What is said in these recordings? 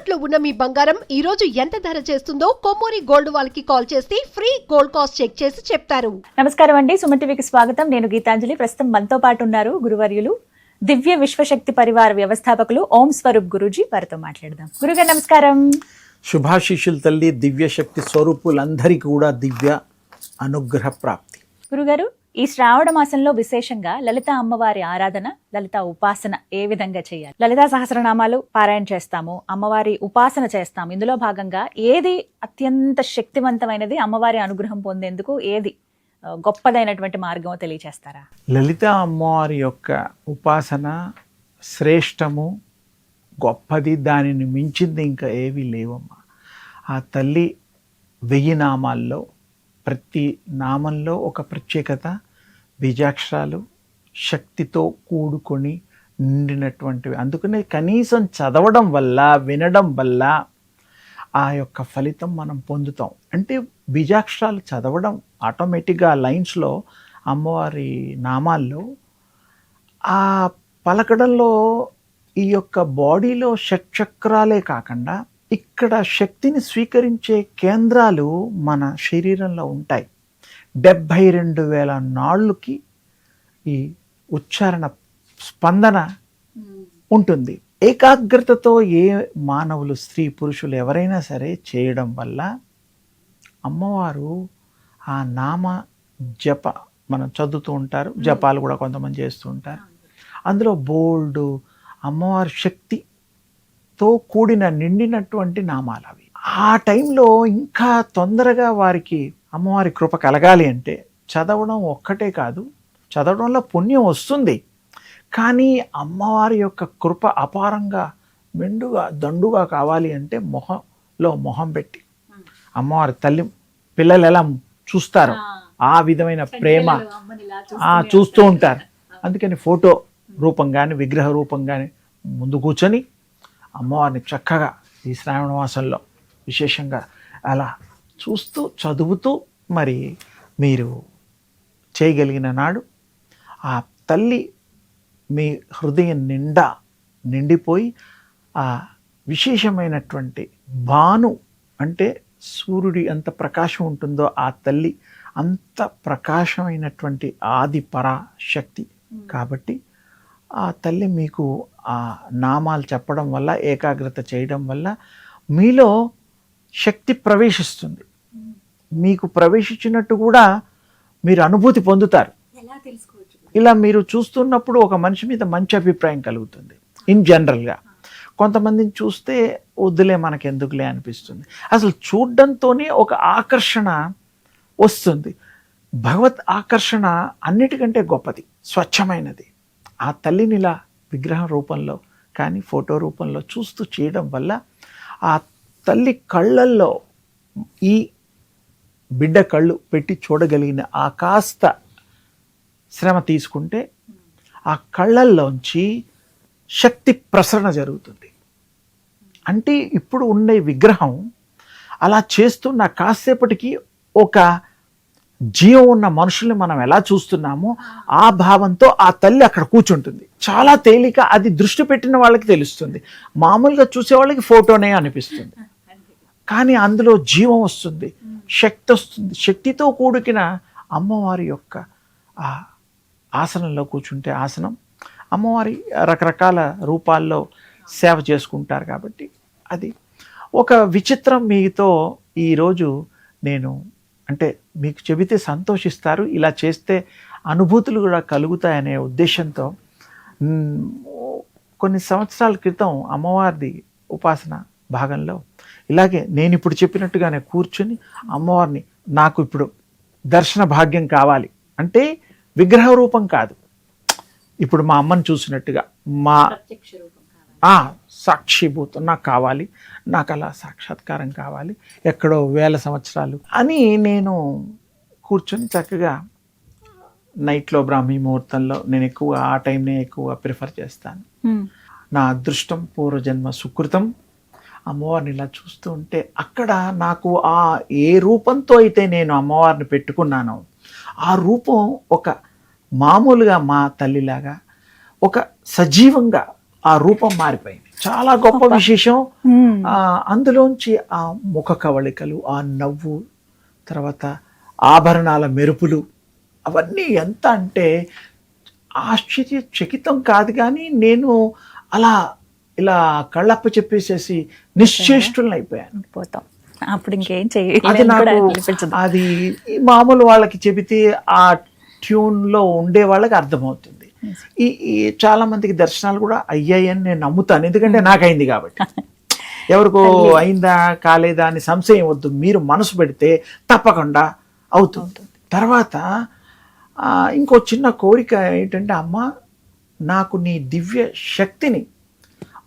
తాకట్టులో ఉన్న మీ బంగారం ఈ రోజు ఎంత ధర చేస్తుందో కొమ్మూరి గోల్డ్ వాళ్ళకి కాల్ చేస్తే ఫ్రీ గోల్డ్ కాస్ట్ చెక్ చేసి చెప్తారు. నమస్కారం అండి, సుమన్ టీవీకి స్వాగతం. నేను గీతాంజలి. ప్రస్తుతం మనతో పాటు ఉన్నారు గురువర్యులు, దివ్య విశ్వశక్తి పరివార వ్యవస్థాపకులు ఓం స్వరూప్ గురూజీ. వారితో మాట్లాడదాం. గురుగారు నమస్కారం. శుభాశీషులు తల్లి. దివ్య శక్తి స్వరూపులందరికీ కూడా దివ్య అనుగ్రహ ప్రాప్తి. గురుగారు, ఈ శ్రావణ మాసంలో విశేషంగా లలిత అమ్మవారి ఆరాధన, లలిత ఉపాసన ఏ విధంగా చేయాలి? లలితా సహస్రనామాలు పారాయణ చేస్తాము, అమ్మవారి ఉపాసన చేస్తాము. ఇందులో భాగంగా ఏది అత్యంత శక్తివంతమైనది, అమ్మవారి అనుగ్రహం పొందేందుకు ఏది గొప్పదైనటువంటి మార్గమో తెలియచేస్తారా? లలిత అమ్మవారి యొక్క ఉపాసన శ్రేష్టము, గొప్పది. దానిని మించింది ఇంకా ఏవీ లేవమ్మా. ఆ తల్లి 1000 నామాల్లో ప్రతి నామంలో ఒక ప్రత్యేకత, బీజాక్షరాలు శక్తితో కూడుకొని నిండినటువంటివి. అందుకనే కనీసం చదవడం వల్ల, వినడం వల్ల ఆ యొక్క ఫలితం మనం పొందుతాం. అంటే బీజాక్షరాలు చదవడం ఆటోమేటిక్గా లైన్స్లో అమ్మవారి నామాల్లో ఆ పలకడంలో ఈ యొక్క బాడీలో షట్చక్రాలే కాకుండా ఇక్కడ శక్తిని స్వీకరించే కేంద్రాలు మన శరీరంలో ఉంటాయి. 72,000 నాళ్ళకి ఈ ఉచ్చారణ స్పందన ఉంటుంది. ఏకాగ్రతతో ఏ మానవులు, స్త్రీ పురుషులు ఎవరైనా సరే చేయడం వల్ల అమ్మవారు ఆ నామ జప మనం చదువుతూ ఉంటారు, జపాలు కూడా కొంతమంది చేస్తూ ఉంటారు. అందులో బోల్డ్ అమ్మవారి శక్తితో కూడిన నిండినటువంటి నామాలు అవి. ఆ టైంలో ఇంకా తొందరగా వారికి అమ్మవారి కృప కలగాలి అంటే చదవడం ఒక్కటే కాదు, చదవడంలో పుణ్యం వస్తుంది, కానీ అమ్మవారి యొక్క కృప అపారంగా మెండుగా దండుగా కావాలి అంటే మొహంలో మొహం పెట్టి అమ్మవారి తల్లి పిల్లలు ఎలా చూస్తారో ఆ విధమైన ప్రేమ చూస్తూ ఉంటారు. అందుకని ఫోటో రూపం కానీ విగ్రహ రూపం కానీ ముందు కూర్చొని అమ్మవారిని చక్కగా ఈ శ్రావణ మాసంలో విశేషంగా అలా చూస్తూ చదువుతూ మరి మీరు చేయగలిగిన నాడు ఆ తల్లి మీ హృదయం నిండిపోయి ఆ విశేషమైనటువంటి భాను అంటే సూర్యుడి ఎంత ప్రకాశం ఉంటుందో ఆ తల్లి అంత ప్రకాశమైనటువంటి ఆది పరాశక్తి. కాబట్టి ఆ తల్లి మీకు ఆ నామాలు చెప్పడం వల్ల, ఏకాగ్రత చేయడం వల్ల మీలో శక్తి ప్రవేశిస్తుంది. మీకు ప్రవేశించినట్టు కూడా మీరు అనుభూతి పొందుతారు. ఇలా మీరు చూస్తున్నప్పుడు ఒక మనిషి మీద మంచి అభిప్రాయం కలుగుతుంది. ఇన్ జనరల్గా కొంతమందిని చూస్తే వద్దులే మనకెందుకులే అనిపిస్తుంది. అసలు చూడ్డంతోనే ఒక ఆకర్షణ వస్తుంది. భగవత్ ఆకర్షణ అన్నిటికంటే గొప్పది, స్వచ్ఛమైనది. ఆ తల్లిని ఇలా విగ్రహం రూపంలో కానీ ఫోటో రూపంలో చూస్తూ చేయడం వల్ల ఆ తల్లి కళ్ళల్లో ఈ బిడ్డ కళ్ళు పెట్టి చూడగలిగిన ఆ కాస్త శ్రమ తీసుకుంటే ఆ కళ్ళల్లోంచి శక్తి ప్రసరణ జరుగుతుంది. అంటే ఇప్పుడు ఉండే విగ్రహం అలా చేస్తున్న కాసేపటికి ఒక జీవం ఉన్న మనుషుల్ని మనం ఎలా చూస్తున్నామో ఆ భావంతో ఆ తల్లి అక్కడ కూర్చుంటుంది. చాలా తేలిక, అది దృష్టి పెట్టిన వాళ్ళకి తెలుస్తుంది. మామూలుగా చూసే వాళ్ళకి ఫోటోనే అనిపిస్తుంది, కానీ అందులో జీవం వస్తుంది, శక్తి వస్తుంది. శక్తితో కూడుకిన అమ్మవారి యొక్క ఆ ఆసనంలో కూర్చుంటే, ఆసనం అమ్మవారి రకరకాల రూపాల్లో సేవ చేసుకుంటారు. కాబట్టి అది ఒక విచిత్రం. మీతో ఈరోజు నేను అంటే మీకు చెబితే సంతోషిస్తారు, ఇలా చేస్తే అనుభూతులు కూడా కలుగుతాయనే ఉద్దేశంతో కొన్ని సంవత్సరాల క్రితం అమ్మవారిది ఉపాసన భాగంలో ఇలాగే నేను ఇప్పుడు చెప్పినట్టుగానే కూర్చుని అమ్మవారిని, నాకు ఇప్పుడు దర్శన భాగ్యం కావాలి అంటే విగ్రహ రూపం కాదు, ఇప్పుడు మా అమ్మని చూసినట్టుగా మా సాక్షిభూతం నాకు కావాలి, నాకు అలా సాక్షాత్కారం కావాలి, ఎక్కడో 1000 సంవత్సరాలు అని నేను కూర్చొని చక్కగా నైట్లో బ్రాహ్మీ ముహూర్తంలో నేను ఎక్కువ ఆ టైంనే ఎక్కువ ప్రిఫర్ చేస్తాను. నా అదృష్టం పూర్వజన్మ సుకృతం. అమ్మవారిని ఇలా చూస్తూ ఉంటే అక్కడ నాకు ఆ ఏ రూపంతో అయితే నేను అమ్మవారిని పెట్టుకున్నానో ఆ రూపం ఒక మామూలుగా మా తల్లిలాగా ఒక సజీవంగా ఆ రూపం మారిపోయింది. చాలా గొప్ప విశేషం. అందులోంచి ఆ ముఖ కవళికలు, ఆ నవ్వు, తర్వాత ఆభరణాల మెరుపులు, అవన్నీ ఎంత అంటే ఆశ్చర్యచకితం కాదు, కానీ నేను అలా ఇలా కళ్ళప్ప చెప్పేసేసి నిశ్చేష్టులను అయిపోయాను. పోతాం అప్పుడు ఇంకేం అది నాకు అది మామూలు వాళ్ళకి చెబితే ఆ ట్యూన్ లో ఉండే వాళ్ళకి అర్థమవుతుంది. ఈ చాలా మందికి దర్శనాలు కూడా అయ్యాయని నేను నమ్ముతాను, ఎందుకంటే నాకైంది కాబట్టి. ఎవరికో అయిందా కాలేదా అని సంశయం వద్దు, మీరు మనసు పెడితే తప్పకుండా అవుతుంది. తర్వాత ఇంకో చిన్న కోరిక ఏంటంటే, అమ్మ నాకు నీ దివ్య శక్తిని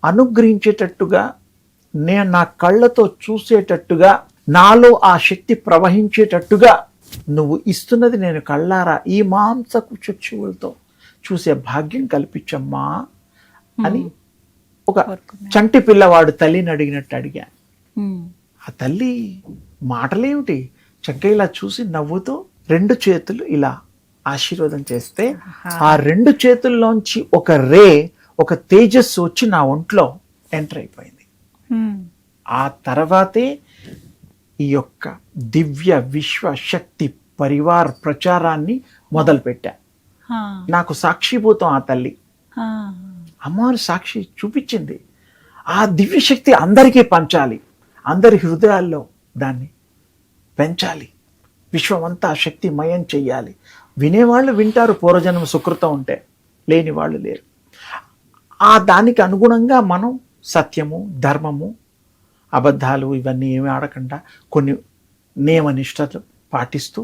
అనుగ్రహించేటట్టుగా, నేను నా కళ్ళతో చూసేటట్టుగా, నాలో ఆ శక్తి ప్రవహించేటట్టుగా నువ్వు ఇస్తున్నది నేను కళ్ళారా ఈ మాంసపు చక్షువులతో చూసే భాగ్యం కల్పించమ్మా అని ఒక చంటి పిల్లవాడు తల్లిని అడిగినట్టు అడిగాను. ఆ తల్లి మాటలేమిటి, చక్కగా ఇలా చూసి నవ్వుతూ 2 చేతులు ఇలా ఆశీర్వాదం చేస్తే ఆ 2 చేతుల్లోంచి ఒక తేజస్సు వచ్చి నా ఒంట్లో ఎంటర్ అయిపోయింది. ఆ తర్వాతే ఈ యొక్క దివ్య విశ్వ శక్తి పరివార్ ప్రచారాన్ని మొదలుపెట్టా. నాకు సాక్షిభూతం ఆ తల్లి, అమ్మవారి సాక్షి చూపించింది. ఆ దివ్య శక్తి అందరికీ పంచాలి, అందరి హృదయాల్లో దాన్ని పెంచాలి, విశ్వమంతా శక్తిమయం చెయ్యాలి. వినేవాళ్ళు వింటారు, పూర్వజన్మ సుకృతం ఉంటే, లేని వాళ్ళు లేరు. ఆ దానికి అనుగుణంగా మనం సత్యము, ధర్మము, అబద్ధాలు ఇవన్నీ ఏమి ఆడకుండా కొన్ని నియమనిష్టలు పాటిస్తూ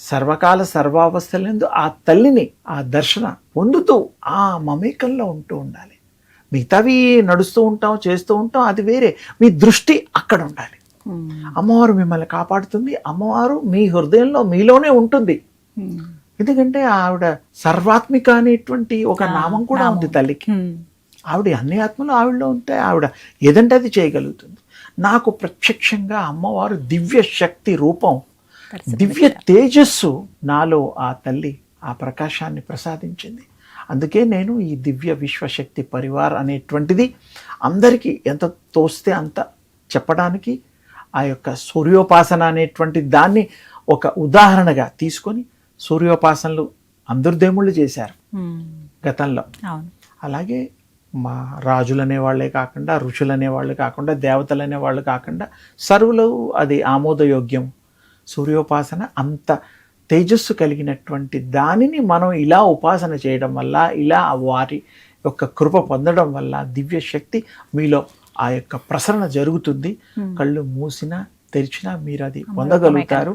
సర్వకాల సర్వావస్థలందు ఆ తల్లిని ఆ దర్శన పొందుతూ ఆ మమేకంలో ఉంటూ ఉండాలి. మిగతావి నడుస్తూ ఉంటాం, చేస్తూ ఉంటాం, అది వేరే. మీ దృష్టి అక్కడ ఉండాలి. అమ్మవారు మిమ్మల్ని కాపాడుతుంది, అమ్మవారు మీ హృదయంలో మీలోనే ఉంటుంది. ఎందుకంటే ఆవిడ సర్వాత్మిక అనేటువంటి ఒక నామం కూడా ఉంది తల్లికి. ఆవిడ అన్ని ఆత్మలు ఆవిడలో ఉంటే ఆవిడ ఏదంటే అది చేయగలుగుతుంది. నాకు ప్రత్యక్షంగా అమ్మవారు దివ్య శక్తి రూపం, దివ్య తేజస్సు నాలో ఆ తల్లి ఆ ప్రకాశాన్ని ప్రసాదించింది. అందుకే నేను ఈ దివ్య విశ్వశక్తి పరివార్ అనేటువంటిది అందరికీ ఎంత తోస్తే అంత చెప్పడానికి, ఆ యొక్క సూర్యోపాసన అనేటువంటి దాన్ని ఒక ఉదాహరణగా తీసుకొని, సూర్యోపాసనలు అందరు దేవుళ్ళు చేశారు గతంలో. అలాగే మా రాజులు అనేవాళ్లే కాకుండా, ఋషులు అనేవాళ్ళు కాకుండా, దేవతలు అనేవాళ్ళు కాకుండా సర్వులు అది ఆమోదయోగ్యం. సూర్యోపాసన అంత తేజస్సు కలిగినటువంటి దానిని మనం ఇలా ఉపాసన చేయడం వల్ల, ఇలా వారి యొక్క కృప పొందడం వల్ల దివ్య శక్తి మీలో ఆ యొక్క ప్రసరణ జరుగుతుంది. కళ్ళు మూసినా తెరిచినా మీరు అది పొందగలుగుతారు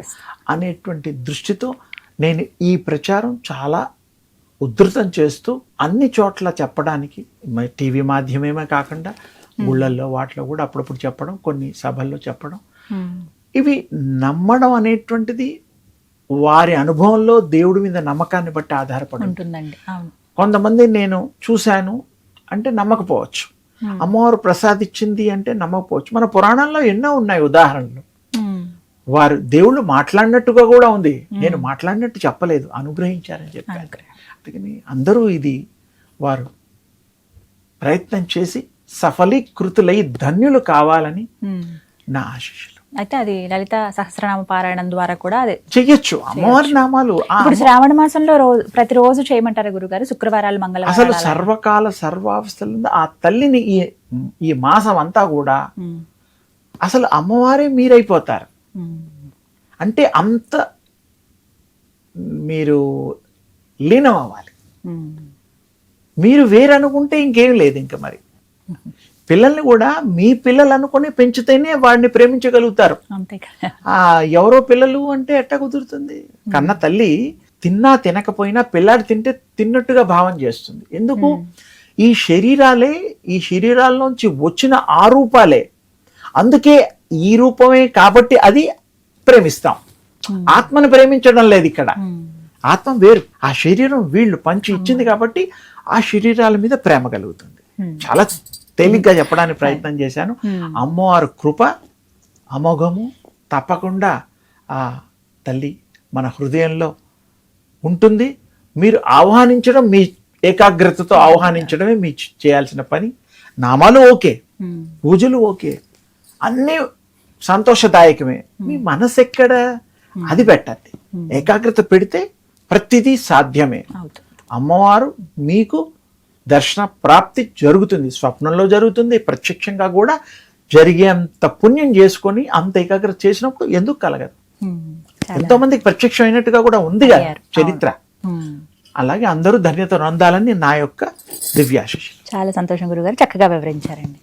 అనేటువంటి దృష్టితో నేను ఈ ప్రచారం చాలా ఉధృతం చేస్తూ అన్ని చోట్ల చెప్పడానికి, టీవీ మాధ్యమేమే కాకుండా గుళ్ళల్లో వాటిలో కూడా అప్పుడప్పుడు చెప్పడం, కొన్ని సభల్లో చెప్పడం. ఇవి నమ్మడం అనేటువంటిది వారి అనుభవంలో దేవుడి మీద నమ్మకాన్ని బట్టి ఆధారపడి ఉంటుందండి. కొంతమంది నేను చూశాను అంటే నమ్మకపోవచ్చు, అమ్మవారు ప్రసాదించింది అంటే నమ్మకపోవచ్చు. మన పురాణంలో ఎన్నో ఉన్నాయి ఉదాహరణలు. వారు దేవుళ్ళు మాట్లాడినట్టుగా కూడా ఉంది, నేను మాట్లాడినట్టు చెప్పలేదు, అనుగ్రహించారని చెప్పాను. అందుకని అందరూ ఇది వారు ప్రయత్నం చేసి సఫలీకృతులై ధన్యులు కావాలని నా ఆశీస్సులు. అయితే అది లలిత సహస్రనామ పారాయణం ద్వారా కూడా అదే చెయ్యొచ్చు. అమ్మవారి నామాలు ఇప్పుడు శ్రావణ మాసంలో ప్రతిరోజు చేయమంటారు గురుగారు? శుక్రవారాలు, మంగళవారాలు? అసలు సర్వకాల సర్వావస్థలు ఆ తల్లిని ఈ మాసం అంతా కూడా అసలు అమ్మవారే మీరైపోతారు. అంటే అంత మీరు లీనం అవ్వాలి. మీరు వేరనుకుంటే ఇంకేం లేదు. ఇంకా మరి పిల్లల్ని కూడా మీ పిల్లలు అనుకుని పెంచితేనే వాడిని ప్రేమించగలుగుతారు. ఎవరో పిల్లలు అంటే ఎట్ట కుదురుతుంది? కన్న తల్లి తిన్నా తినకపోయినా పిల్లాడు తింటే తిన్నట్టుగా భావం చేస్తుంది. ఎందుకు? ఈ శరీరాల్లోంచి వచ్చిన ఆ రూపాలే, అందుకే ఈ రూపమే కాబట్టి అది ప్రేమిస్తాం. ఆత్మను ప్రేమించడం లేదు ఇక్కడ. ఆత్మ వేరు, ఆ శరీరం వీళ్ళు పంచి ఇచ్చింది కాబట్టి ఆ శరీరాల మీద ప్రేమ కలుగుతుంది. చాలా తేలిగ్గా చెప్పడానికి ప్రయత్నం చేశాను. అమ్మవారు కృప అమోఘము తప్పకుండా ఆ తల్లి మన హృదయంలో ఉంటుంది. మీరు ఆహ్వానించడం, మీ ఏకాగ్రతతో ఆహ్వానించడమే మీ చేయాల్సిన పని. నామాలు ఓకే, ఉమ్, పూజలు ఓకే, అన్నీ సంతోషదాయకమే. మీ మనసు ఎక్కడ, అది పెట్టండి. ఏకాగ్రత పెడితే ప్రతిదీ సాధ్యమే. అవుతుంది. అమ్మవారు మీకు దర్శన ప్రాప్తి జరుగుతుంది, స్వప్నంలో జరుగుతుంది, ప్రత్యక్షంగా కూడా జరిగేంత పుణ్యం చేసుకొని అంత ఏకాగ్రత చేసినప్పుడు ఎందుకు కలగదు? ఉమ్, ఎంతో మందికి ప్రత్యక్షం అయినట్టుగా కూడా ఉంది కదా అయ్యారు. చరిత్ర. ఉమ్. అలాగే అందరూ ధన్యత నొందాలని నా యొక్క దివ్యాశిషి. చాలా సంతోషం గురుగారు, చక్కగా వివరించారండి.